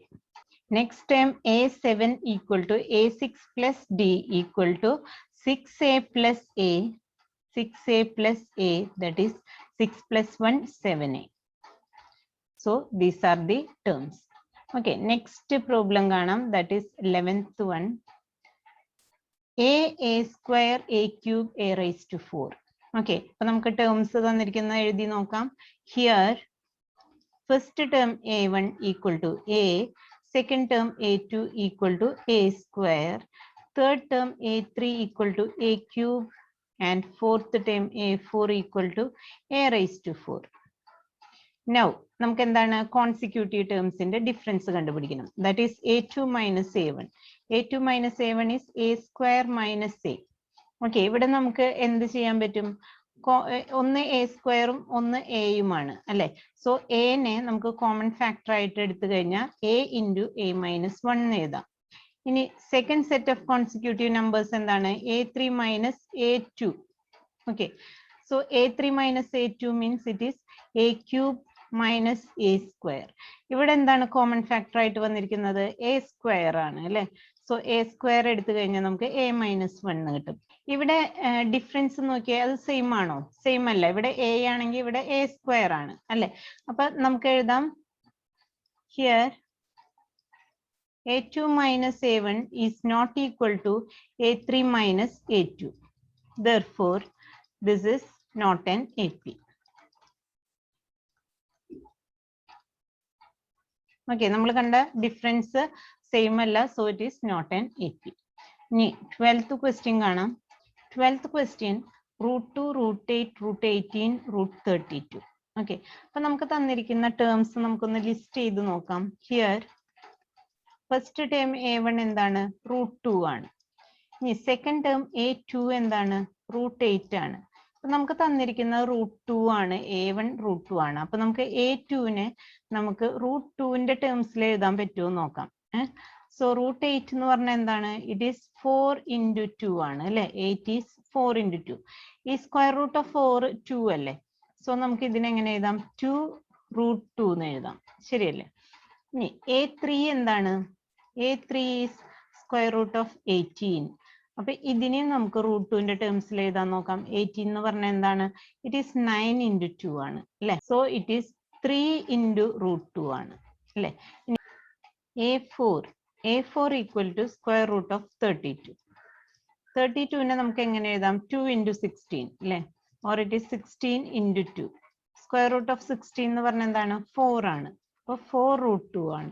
Next term A7 equal to A6 plus D equal to 6A plus A, 6A plus A, that is 6 plus 1 7A. So these are the terms. Okay, next problem കാണാം, that is 11th one. A square A cube A raised to 4. Okay, അപ്പൊ നമുക്ക് terms തന്നിരിക്കുന്ന എഴുതി നോക്കാം. Here first term A1 equal to A, second term A2 equal to A square, third term A3 equal to A cube, and fourth term A4 equal to A raised to 4. Now നമുക്ക് എന്താണ്? Consecutive ടേംസിന്റെ difference കണ്ടുപിടിക്കണം. That is A2 minus A1. A2 minus A1 is A square minus A. Okay, ഇവിടെ നമുക്ക് എന്ത് ചെയ്യാൻ പറ്റും? ഒന്ന് A സ്ക്വയറും ഒന്ന് Aയുമാണ് അല്ലെ. സോ Aനെ നമുക്ക് കോമൺ ഫാക്ടർ ആയിട്ട് എടുത്തു കഴിഞ്ഞാൽ A into A minus 1 എന്ന് എഴുതാം. ഇനി second set of consecutive numbers എന്താണ്? A3 minus A2. Okay, so A3 minus A2 means it is A cube minus A square. ഇവിടെ എന്താണ് കോമൺ ഫാക്ടർ ആയിട്ട് വന്നിരിക്കുന്നത്? A സ്ക്വയർ ആണ് അല്ലെ. സോ A സ്ക്വയർ എടുത്തു കഴിഞ്ഞാൽ നമുക്ക് A minus 1 കിട്ടും. ഇവിടെ ഡിഫറൻസ് നോക്കിയാൽ അത് സെയിം ആണോ? സെയിം അല്ല. ഇവിടെ A ആണെങ്കിൽ ഇവിടെ A സ്ക്വയർ ആണ് അല്ലെ. അപ്പൊ നമുക്ക് എഴുതാം here A2 minus A1 is not equal to A3 minus A2. Therefore this is not an AP. Okay, നമ്മൾ കണ്ട ഡിഫറൻസ് സെയിം അല്ല. So it is not an AP. ഇനി 12th ക്വസ്റ്റ്യൻ കാണാം. 12th question √2, √8, √18, √32. ഓക്കെ, അപ്പൊ നമുക്ക് തന്നിരിക്കുന്ന ടേംസ് നമുക്കൊന്ന് ലിസ്റ്റ് ചെയ്ത് നോക്കാം. ഹിയർ ഫസ്റ്റ് ടേം A1 എന്താണ്? √2 ആണ്. ഇനി സെക്കൻഡ് ടേം A2 എന്താണ്? √8 ആണ്. അപ്പൊ നമുക്ക് തന്നിരിക്കുന്നത് √2 ആണ്. A1 √2 ആണ്. അപ്പൊ നമുക്ക് A2നെ നമുക്ക് √2ന്റെ ടേംസിൽ എഴുതാൻ പറ്റുമോ നോക്കാം. സോ √8 എന്ന് പറഞ്ഞാൽ എന്താണ്? ഇറ്റ് ഈസ് 4 into 2 ആണ് അല്ലെ. 8 is 4 into 2. ഈ സ്ക്വയർ റൂട്ട് ഓഫ് 4 2 അല്ലേ. സോ നമുക്ക് ഇതിനെങ്ങനെ എഴുതാം? 2 √2 എന്ന് എഴുതാം. ശരിയല്ലേ? ഇനി A3 എന്താണ്? A3 is square root of 18. അപ്പൊ ഇതിനെ നമുക്ക് √2ന്റെ ടേംസിൽ എഴുതാൻ നോക്കാം. 18 എന്ന് പറഞ്ഞാൽ എന്താണ്? ഇറ്റ് ഈസ് 9 into 2 ആണ് അല്ലെ. സോ ഇറ്റ് ഈസ് 3 into √2 ആണ് അല്ലെ. A4 equal to square root of 32. 32നെ നമുക്ക് എങ്ങനെ എഴുതാം? 2 into 16 അല്ലെ. or it is 16 into 2. Square root of 16 എന്ന് പറഞ്ഞാൽ എന്താണ്? 4 ആണ്. അപ്പൊ 4 √2 ആണ്.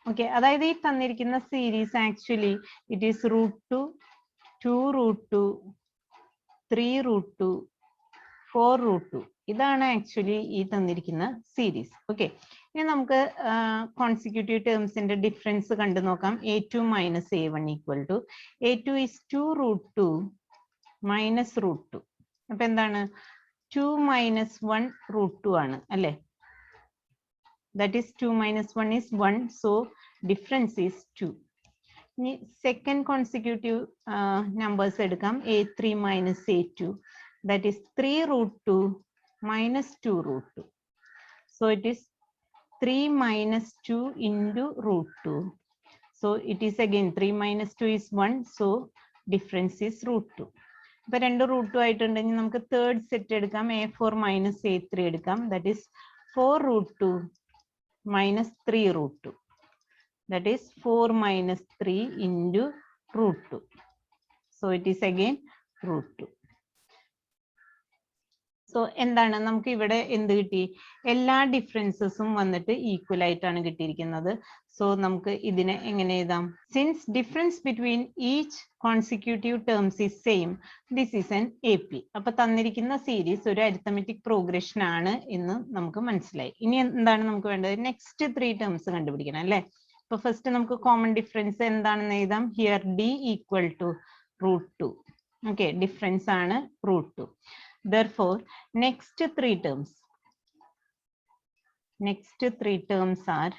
ഓക്കെ, അതായത് ഈ തന്നിരിക്കുന്ന സീരീസ് ആക്ച്വലി ഇറ്റ് ഈസ് √2, 2 √2, 3 √2, 4 √2. ഇതാണ് ആക്ച്വലി ഈ തന്നിരിക്കുന്ന സീരീസ്. ഓക്കെ, ഇനി നമുക്ക് കോൺസിക്യൂട്ടീവ് ടേംസിന്റെ ഡിഫറൻസ് കണ്ടു നോക്കാം. A2 minus A1 equal to A2 is 2 √2 minus √2. അപ്പൊ എന്താണ്? 2 minus 1 √2 ആണ് അല്ലെ. That is 2 minus 1 is 1. So difference is 2. ഇനി സെക്കൻഡ് കോൺസിക്യൂട്ടീവ് നമ്പേഴ്സ് എടുക്കാം. A3 minus A2, that is 3 √2 minus 2 √2. So it is 3 minus 2 into root 2. So it is again 3 minus 2 is 1. So difference is root 2. ഇപ്പൊ രണ്ട് റൂട്ടും ആയിട്ടുണ്ടെങ്കിൽ നമുക്ക് third set എടുക്കാം. A4 minus A3 എടുക്കാം. That is 4 root 2 minus 3 root 2. That is 4 minus 3 into root 2. So it is again root 2. So എന്താണ് നമുക്ക് ഇവിടെ എന്ത് കിട്ടി? എല്ലാ ഡിഫറൻസസും വന്നിട്ട് ഈക്വൽ ആയിട്ടാണ് കിട്ടിയിരിക്കുന്നത്. സോ നമുക്ക് ഇതിനെ എങ്ങനെ എഴുതാം? Since difference between each consecutive terms is same, this is N AP. അപ്പൊ തന്നിരിക്കുന്ന സീരീസ് ഒരു അരിത്തമെറ്റിക് പ്രോഗ്രഷൻ ആണ് എന്ന് നമുക്ക് മനസ്സിലായി. ഇനി എന്താണ് നമുക്ക് വേണ്ടത്? നെക്സ്റ്റ് 3 ടേംസ് കണ്ടുപിടിക്കണം അല്ലെ? അപ്പൊ ഫസ്റ്റ് നമുക്ക് കോമൺ ഡിഫറൻസ് എന്താണെന്ന് എഴുതാം. Here D equal to root 2. Okay, difference ആണ് root 2. Therefore, next 3 terms are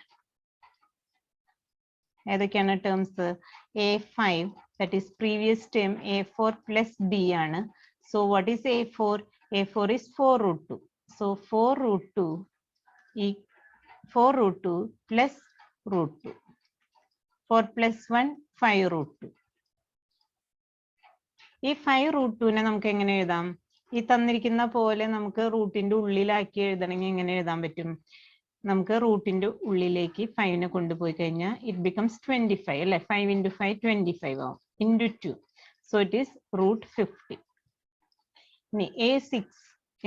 ഏതൊക്കെയാണ് terms? A5, that is previous term A4 plus D ആണ്. So what is A4? A4 is 4 root 2. So 4 root 2 plus root 2. 4 plus 1 5 root 2. ഈ 5 root 2 നെ നമുക്ക് എങ്ങനെ എഴുതാം? ഈ തന്നിരിക്കുന്ന പോലെ നമുക്ക് റൂട്ടിന്റെ ഉള്ളിലാക്കി എഴുതണമെങ്കിൽ എങ്ങനെ എഴുതാൻ പറ്റും? നമുക്ക് റൂട്ടിന്റെ ഉള്ളിലേക്ക് 5നെ കൊണ്ടുപോയി കഴിഞ്ഞാൽ ഇറ്റ് ബിക്കംസ് 25 അല്ലെ? 5 into 5 25 ആവും, into 2. So it is root 50. ഇനി A6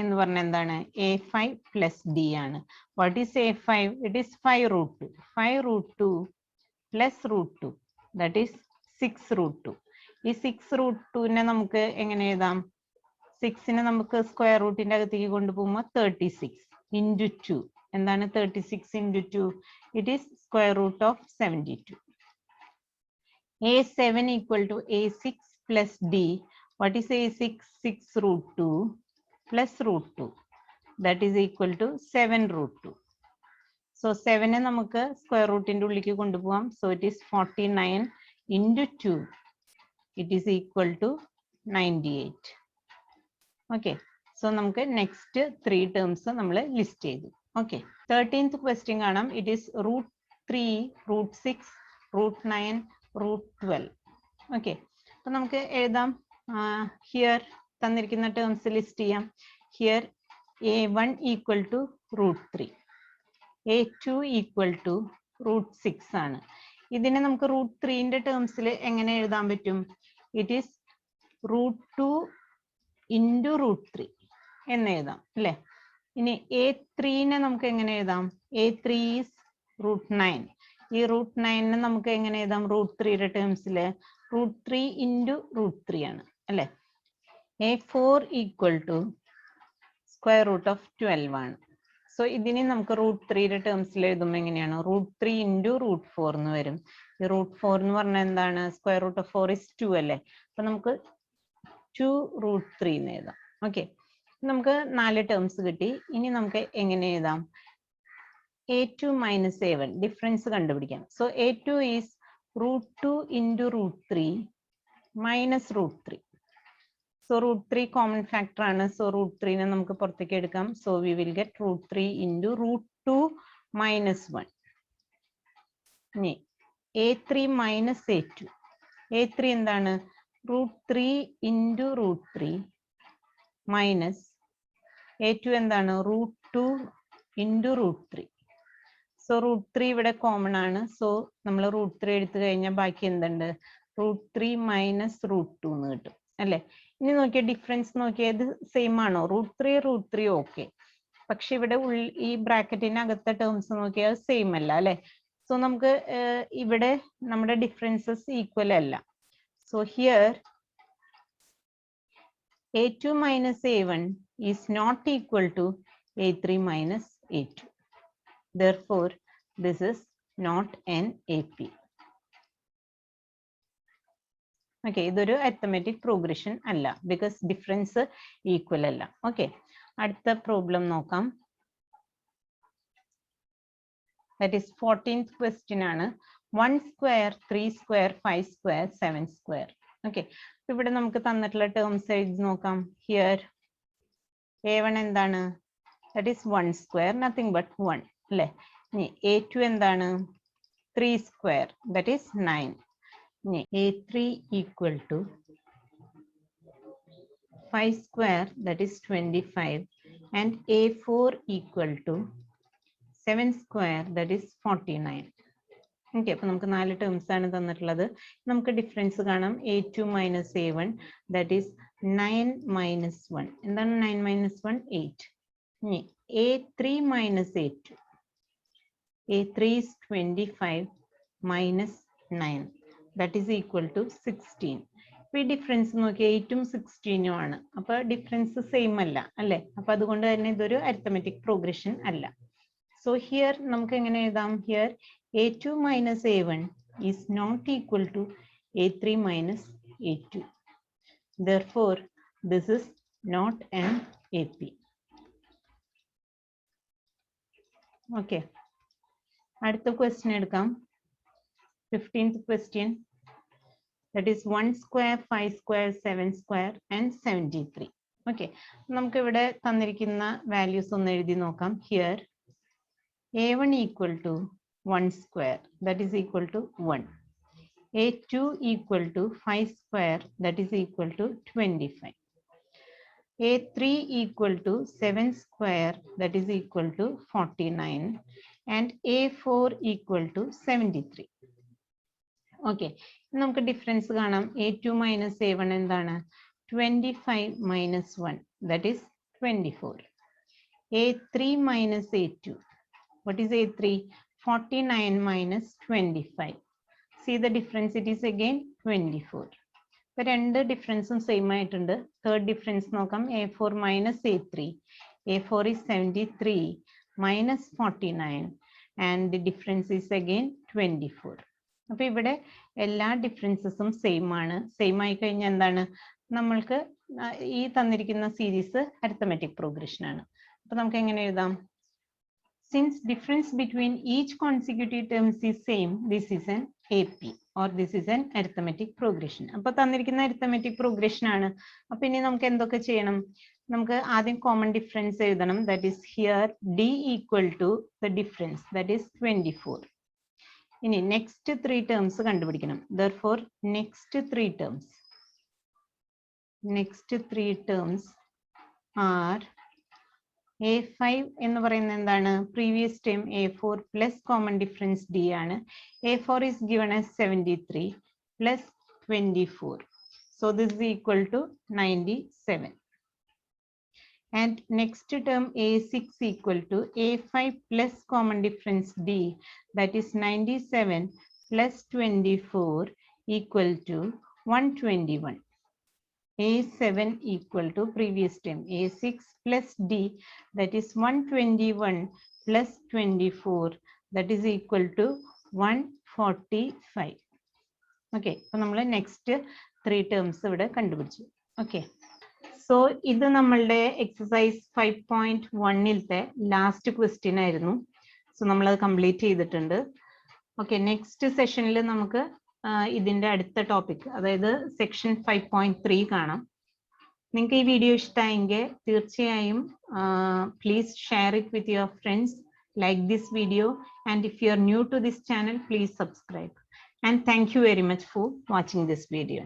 എന്ന് പറഞ്ഞ എന്താണ്? A5 plus D ആണ്. What is A5? It is 5 root 2. 5 root 2 plus root 2, that is 6 root 2. ഈ 6 root 2നെ നമുക്ക് എങ്ങനെ എഴുതാം? 6നെ നമുക്ക് സ്ക്വയർ റൂട്ടിന്റെ അകത്തേക്ക് കൊണ്ടുപോകുമ്പോൾ 36 into 2. എന്താണ് 36 into 2? It is square root of 72. A7 equal to A6 plus D. What is A6? 6 root 2 plus root 2. That is equal to 7 root 2. So 7നെ നമുക്ക് square റൂട്ടിന്റെ ഉള്ളിലേക്ക് കൊണ്ടുപോകാം. So it is 49 into 2. It is equal to 98. Okay, so നമുക്ക് next 3 terms നമ്മൾ list ചെയ്തു. Okay, 13th question കാണാം. It is root 3 root 6 root 9 root 12. Okay, അപ്പൊ നമുക്ക് എഴുതാം. ഹിയർ തന്നിരിക്കുന്ന ടേംസ് ലിസ്റ്റ് ചെയ്യാം. Here A1 equal to root 3, A2 equal to root 6 ആണ്. ഇതിനെ നമുക്ക് റൂട്ട് 3ന്റെ ടേംസിൽ എങ്ങനെ എഴുതാൻ പറ്റും? It is root 2 into root 3 എന്ന് എഴുതാം അല്ലെ? ഇനി A3നെ നമുക്ക് എങ്ങനെ എഴുതാം? A3 is root 9. ഈ റൂട്ട് 9നെ നമുക്ക് എങ്ങനെ എഴുതാം? റൂട്ട് 3യുടെ ടേംസിൽ റൂട്ട് 3 into root 3 ആണ് അല്ലെ? A4 equal to square root of 12 ആണ്. സോ ഇതിനെ നമുക്ക് റൂട്ട് 3യുടെ ടേംസിൽ എഴുതുമ്പോൾ എങ്ങനെയാണ്? റൂട്ട് 3 into root 4 എന്ന് വരും. ഈ റൂട്ട് 4 എന്ന് പറഞ്ഞാൽ എന്താണ്? സ്ക്വയർ റൂട്ട് ഓഫ് 4 is 2 അല്ലെ? അപ്പൊ നമുക്ക് 2 root 3 എന്ന് എഴുതാം. ഓക്കെ, നമുക്ക് 4 ടേംസ് കിട്ടി. ഇനി നമുക്ക് എങ്ങനെ എഴുതാം? A2 minus A1 ഡിഫറൻസ് കണ്ടുപിടിക്കാം. So A2 is root 2 into root 3 minus root 3. So root 3 common factor ആണ്. സോ റൂട്ട് 3നെ നമുക്ക് പുറത്തേക്ക് എടുക്കാം. So we will get root 3 into root 2 minus 1. ഇനി A3 minus A2. A3 എന്താണ്? root 3 into root 3 minus A2 എന്താണ്? root 2 into root 3. So root 3 ഇവിടെ common ആണ്. സോ നമ്മൾ root 3 എടുത്തു കഴിഞ്ഞാൽ ബാക്കി എന്തുണ്ട്? root 3 minus root 2 എന്ന് കിട്ടും അല്ലെ? ഇനി നോക്കിയ ഡിഫറൻസ് നോക്കിയത് സെയിം ആണോ? root 3 ഓക്കെ, പക്ഷെ ഇവിടെ ഈ ബ്രാക്കറ്റിനകത്തെ ടേംസ് നോക്കിയാൽ സെയിം അല്ല അല്ലെ? സോ നമുക്ക് ഇവിടെ നമ്മുടെ ഡിഫറൻസസ് ഈക്വൽ അല്ല. So here A2 minus A1 is not equal to A3 minus A2. Therefore, this is not an AP. Okay, ഇതൊരു അരിത്തമെറ്റിക് പ്രോഗ്രഷൻ അല്ല, because ഡിഫറൻസ് ഈക്വൽ അല്ല. ഓക്കെ, അടുത്ത പ്രോബ്ലം നോക്കാം. That is 14th question ആണ്. 1 square 3 square 5 square 7 square. Okay, ഇവിടെ നമുക്ക് തന്നിട്ടുള്ള terms എഴുതി നോക്കാം. ഹിയർ A1 എന്താണ്? That is 1 square, nothing but 1 അല്ലെ? A2 എന്താണ് 3 square, that is 9. A3 equal to 5 square, that is 25, and A4 equal to 7 square, that is 49. Okay, അപ്പോൾ നമുക്ക് 4 ടേംസ് ആണ് തന്നിട്ടുള്ളത്. നമുക്ക് ഡിഫറൻസ് കാണാം. A2 minus A1, that is 9 minus 1. എന്താണ് 9 minus 1? 8. A3 minus A2. A3 is 25 minus 9, that is equal to 16. ഈ difference നോക്കി 8ഉം 16ഉം ആണ്. അപ്പൊ ഡിഫറൻസ് സെയിം അല്ല അല്ലേ? അപ്പൊ അതുകൊണ്ട് തന്നെ ഇതൊരു അരിത്തമെറ്റിക് പ്രോഗ്രഷൻ അല്ല. സോ ഹിയർ നമുക്ക് എങ്ങനെ എഴുതാം? Here A2 minus A1 is not equal to A3 minus A2. Therefore, this is not an AP. Okay. അടുത്ത ക്വസ്റ്റ്യൻ എടുക്കാം. 15th question. That is 1 square, 5 square, 7 square, and 73. Okay. നമുക്ക് ഇവിടെ തന്നിരിക്കുന്ന values ഒന്ന് എഴുതി നോക്കാം. Here, A1 equal to 1 square, that is equal to 1. A2 equal to 5 square, that is equal to 25. A3 equal to 7 square, that is equal to 49. And A4 equal to 73. Okay. നമുക്ക് difference കാണാം. A2 minus A1 എന്താണ്? 25 minus 1, that is 24. A3 minus A2. What is A3? 49 minus 25. See the difference, it is again 24. So, രണ്ട് ഡിഫറൻസും same ആയിട്ടുണ്ട്. Third difference നോക്കാം. A4 minus A3. A4 is 73 minus 49 and the difference is again 24. അപ്പോൾ ഇവിടെ എല്ലാ ഡിഫറൻസസും same ആണ്. Same ആയി കഴിഞ്ഞാൽ എന്താണ്? നമ്മൾക്ക് ഈ തന്നിരിക്കുന്ന സീരീസ് അരിത്തമെറ്റിക് പ്രോഗ്രഷൻ ആണ്. അപ്പോൾ നമുക്ക് എങ്ങനെ എഴുതാം? Since difference between each consecutive terms is same, this is an AP or this is an arithmetic progression. അപ്പോൾ തന്നിരിക്കുന്ന arithmetic progression ആണ്. അപ്പോൾ ഇനി നമുക്ക് എന്തൊക്കെ ചെയ്യണം? നമുക്ക് ആദ്യം കോമൺ ഡിഫറൻസ് എഴുതണം. That is here D equal to the difference, that is 24. ഇനി നെക്സ്റ്റ് 3 ടേംസ് കണ്ടുപിടിക്കണം. Therefore, next 3 terms are A5 എന്ന് പറയുന്നത് എന്താണ്? Previous time A4 plus common difference D ആണ്. A4 is given as 73 plus 24. So this is equal to 97. And next term A6 equal to A5 plus common difference D, that is 97 plus 24 equal to 121. A7 equal to previous term A6 plus D, that is 121 plus 24, that is equal to 145. Okay, so നമ്മൾ next 3 terms ഇവിടെ കണ്ടുപിടിച്ചു. Okay. So ഇത് നമ്മളുടെ exercise 5.1-ത്തെ last question ആയിരുന്നു. So നമ്മളത് complete ചെയ്തിട്ടുണ്ട്. Okay, next സെഷനിൽ നമുക്ക് ഇതിന്റെ അടുത്ത ടോപ്പിക്, അതായത് സെക്ഷൻ 5.3 കാണാം. നിങ്ങൾക്ക് ഈ വീഡിയോ ഇഷ്ടമായെങ്കിൽ തീർച്ചയായും please share it with your friends, like this video, and if you are new to this channel please subscribe. And thank you very much for watching this video.